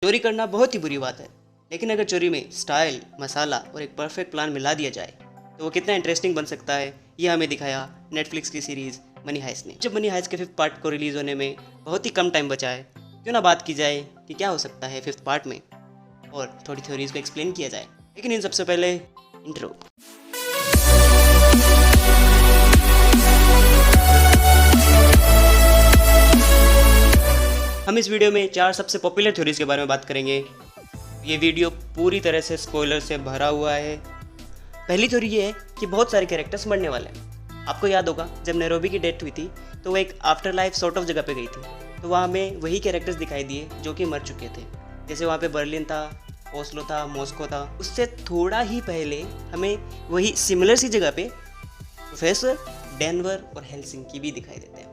चोरी करना बहुत ही बुरी बात है, लेकिन अगर चोरी में स्टाइल, मसाला और एक परफेक्ट प्लान मिला दिया जाए तो वो कितना इंटरेस्टिंग बन सकता है, ये हमें दिखाया नेटफ्लिक्स की सीरीज़ मनी हाइस्ट ने। जब मनी हाइस्ट के 5th पार्ट को रिलीज़ होने में बहुत ही कम टाइम बचा है, क्यों ना बात की जाए कि क्या हो सकता है 5th पार्ट में और थोड़ी थ्योरीज को एक्सप्लेन किया जाए। लेकिन इन सबसे पहले इंट्रो। हम इस वीडियो में 4 सबसे पॉपुलर थ्योरीज के बारे में बात करेंगे। ये वीडियो पूरी तरह से स्पॉइलर से भरा हुआ है। पहली थ्योरी ये है कि बहुत सारे कैरेक्टर्स मरने वाले हैं। आपको याद होगा जब नैरोबी की डेथ हुई थी तो वो एक आफ्टर लाइफ सॉर्ट ऑफ जगह पे गई थी, तो वहाँ हमें वही कैरेक्टर्स दिखाई दिए जो कि मर चुके थे। जैसे वहाँ पे बर्लिन था, ओस्लो था, मॉस्को था। उससे थोड़ा ही पहले हमें वही सिमिलर सी जगह पे प्रोफेसर, डेनवर और हेलसिंकी भी दिखाई देते हैं।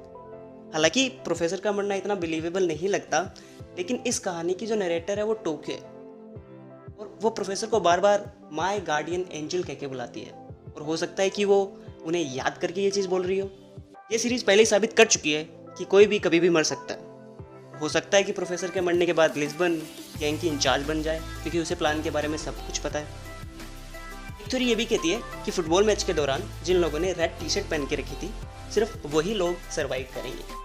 हालांकि प्रोफेसर का मरना इतना बिलीवेबल नहीं लगता, लेकिन इस कहानी की जो नरेटर है वो टोक्यो है और वो प्रोफेसर को बार बार माय गार्डियन एंजल कह के बुलाती है। और हो सकता है कि वो उन्हें याद करके ये चीज़ बोल रही हो। ये सीरीज पहले ही साबित कर चुकी है कि कोई भी कभी भी मर सकता है। हो सकता है कि प्रोफेसर के मरने के बाद लिस्बन गैंग की इंचार्ज बन जाए, क्योंकि उसे प्लान के बारे में सब कुछ पता है। एक थ्योरी ये भी कहती है कि फुटबॉल मैच के दौरान जिन लोगों ने रेड टी शर्ट पहन के रखी थी, सिर्फ वही लोग सरवाइव करेंगे।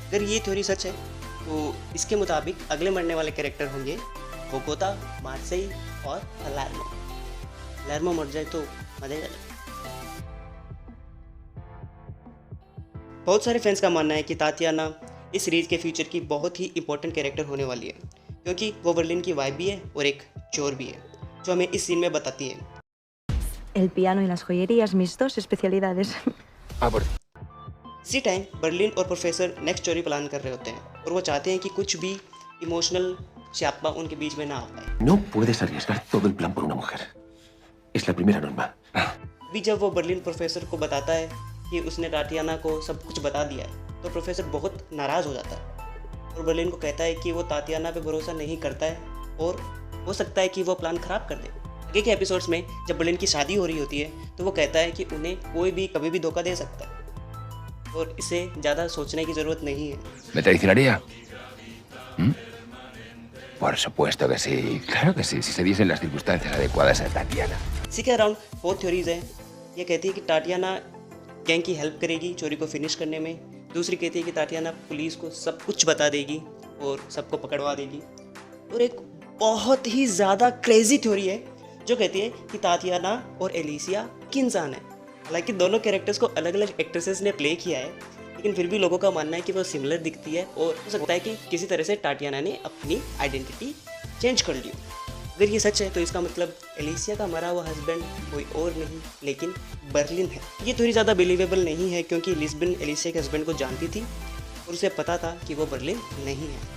अगर ये थ्योरी सच है तो इसके मुताबिक अगले मरने वाले कैरेक्टर होंगे बोगोता, मार्सेई और पलार्मो। पलार्मो मर जाए तो मजा ही आ जाए। बहुत सारे फैंस का मानना है कि तातियाना इस सीरीज के फ्यूचर की बहुत ही इंपॉर्टेंट कैरेक्टर होने वाली है, क्योंकि वो बर्लिन की वाइफ भी है और एक चोर भी है, जो हमें इस सीन में बताती है। El piano y las joyerías, mis dos especialidades. इसी टाइम बर्लिन और प्रोफेसर नेक्स्ट चोरी प्लान कर रहे होते हैं और वो चाहते हैं कि कुछ भी इमोशनल च्याप्पा उनके बीच में ना आ पाए। No puedes arriesgar todo el plan por una mujer. Es la primera norma. अभी जब वो बर्लिन प्रोफेसर को बताता है कि उसने तातियाना को सब कुछ बता दिया है, तो प्रोफेसर बहुत नाराज़ हो जाता है और बर्लिन को कहता है कि वो तातियाना पे भरोसा नहीं करता है और हो सकता है कि वो प्लान ख़राब कर दे। आगे के एपिसोड्स में जब बर्लिन की शादी हो रही होती है तो वो कहता है कि उन्हें कोई भी कभी भी धोखा दे सकता है और इसे ज़्यादा सोचने की ज़रूरत नहीं है। ¿Me traicionaría? Por supuesto que sí. Claro que sí, si se diesen las circunstancias adecuadas a Tatiana. इसी के अराउंड 4 थ्योरीज हैं। ये कहती है कि तातियाना गैंग की हेल्प करेगी चोरी को फिनिश करने में। दूसरी कहती है कि तातियाना पुलिस को सब कुछ बता देगी और सबको पकड़वा देगी। और एक बहुत ही ज़्यादा क्रेजी थ्योरी है जो कहती है कि तातियाना और एलिसिया एक इंसान है। हालांकि दोनों कैरेक्टर्स को अलग अलग एक्ट्रेसेस ने प्ले किया है, लेकिन फिर भी लोगों का मानना है कि वो सिमिलर दिखती है और हो सकता है कि किसी तरह से तातियाना ने अपनी आइडेंटिटी चेंज कर ली। अगर ये सच है तो इसका मतलब एलिसिया का मरा हुआ हस्बैंड कोई और नहीं लेकिन बर्लिन है। ये थोड़ी ज़्यादा बिलीवेबल नहीं है, क्योंकि लिस्बन एलिसिया के हस्बैंड को जानती थी और उसे पता था कि वो बर्लिन नहीं है।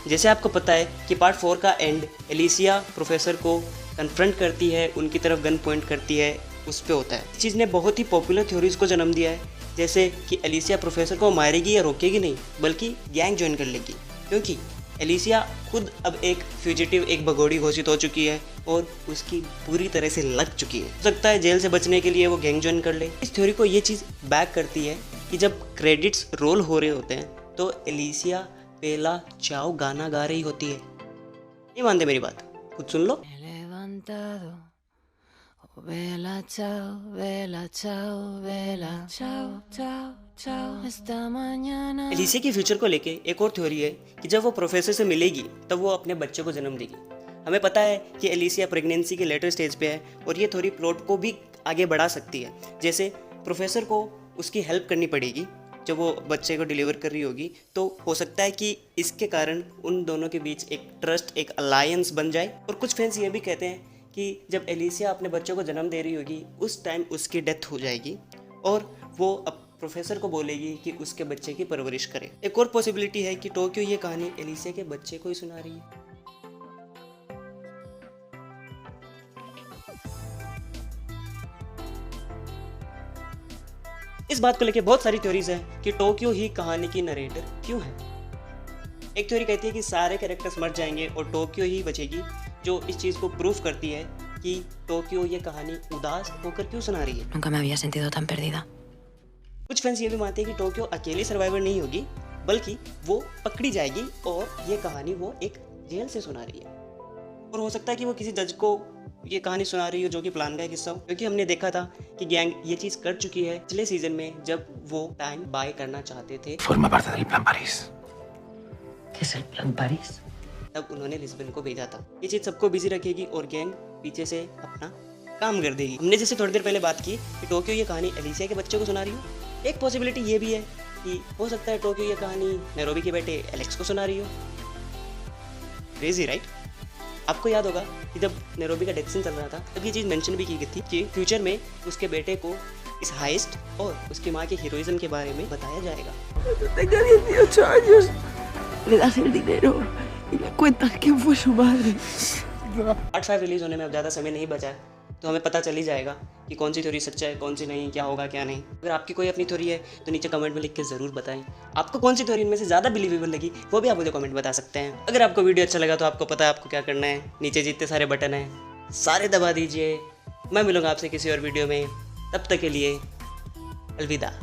जैसे आपको पता है कि पार्ट 4 का एंड एलिसिया प्रोफेसर को कन्फ्रंट करती है, उनकी तरफ गन पॉइंट करती है, उस पे होता है। इस चीज़ ने बहुत ही पॉपुलर थ्योरीज को जन्म दिया है, जैसे कि एलिसिया प्रोफेसर को मारेगी या रोकेगी नहीं, बल्कि गैंग ज्वाइन कर लेगी, क्योंकि एलिसिया खुद अब एक फ्यूजिटिव, एक भगोड़ी घोषित हो चुकी है और उसकी पूरी तरह से लग चुकी है। हो सकता है जेल से बचने के लिए वो गैंग ज्वाइन कर ले। इस थ्योरी को ये चीज़ बैक करती है कि जब क्रेडिट्स रोल हो रहे होते हैं तो एलिसिया बेला चाओ गाना गा रही होती है। नहीं मानते मेरी बात? खुद सुन लो। Vela chao, vela chao, vela chao, chao, chao. Esta mañana. Alicia के फ्यूचर को लेके एक और थ्योरी है कि जब वो प्रोफेसर से मिलेगी तब वो अपने बच्चे को जन्म देगी। हमें पता है कि एलिसिया प्रेगनेंसी के लेटर स्टेज पे है और ये थ्योरी प्लॉट को भी आगे बढ़ा सकती है। जैसे प्रोफेसर को उसकी हेल्प करनी पड़ेगी जब वो बच्चे को डिलीवर कर रही होगी, तो हो सकता है कि इसके कारण उन दोनों के बीच एक ट्रस्ट, एक अलायंस बन जाए। और कुछ फैंस ये भी कहते हैं कि जब एलिसिया अपने बच्चों को जन्म दे रही होगी उस टाइम उसकी डेथ हो जाएगी और वो अब प्रोफेसर को बोलेगी कि उसके बच्चे की परवरिश करे। एक और पॉसिबिलिटी है कि टोक्यो ये कहानी एलिसिया के बच्चे को ही सुना रही है। इस बात को लेके बहुत सारी थ्योरीज हैं कि टोक्यो ही कहानी की नरेटर क्यों है। एक थ्योरी कहती है कि सारे कैरेक्टर्स मर जाएंगे और टोक्यो ही बचेगी, जो इस चीज़ को प्रूफ करती है कि टोक्यो ये कहानी उदास होकर क्यों सुना रही है। Nunca me había sentido tan perdida. कुछ फैंस ये भी मानते हैं कि टोक्यो अकेली सर्वाइवर नहीं होगी, बल्कि वो पकड़ी जाएगी और ये कहानी वो एक जेल से सुना रही है। और हो सकता है कि वो किसी जज को ये कहानी सुना रही हो जो कि प्लान का एक हिस्सा हो, क्योंकि हमने देखा था कि गैंग ये चीज़ कर चुकी है पिछले सीजन में जब वो टाइम बाय करना चाहते थे। Forma parte del plan París. ¿Qué es el plan París? तब उन्होंने लिस्बन को भेजा था। ये चीज़ सबको बिजी रखेगी और गैंग पीछे से अपना काम कर देगी। हमने जैसे थोड़ी देर पहले बात की कि टोक्यो ये कहानी एलिसिया के बच्चे को सुना रही हो। एक पॉसिबिलिटी ये भी है कि हो सकता है टोक्यो ये कहानी नैरोबी के बेटे एलेक्स को सुना रही हो। Crazy right? आपको याद होगा कि जब नैरोबी का डेथ सीन चल रहा था तब ये चीज़ मेंशन भी की गई थी कि फ्यूचर में उसके बेटे को इस हाइस्ट और उसकी माँ के हीरोइज्म के बारे में बताया जाएगा। Tenga 18 años, le das el dinero y le cuentas quién fue su madre. Part 5 release होने में अब ज़्यादा समय नहीं बचा है, तो हमें पता चल ही जाएगा कि कौन सी थ्योरी सच्चा है, कौन सी नहीं, क्या होगा क्या नहीं। अगर आपकी कोई अपनी थ्योरी है तो नीचे कमेंट में लिख के ज़रूर बताएं। आपको कौन सी थ्योरी इनमें से ज़्यादा बिलीवेबल लगी वो भी आप मुझे कमेंट बता सकते हैं। अगर आपको वीडियो अच्छा लगा तो आपको पता है आपको क्या करना है, नीचे जितने सारे बटन हैं सारे दबा दीजिए। मैं मिलूंगा आपसे किसी और वीडियो में, तब तक के लिए अलविदा।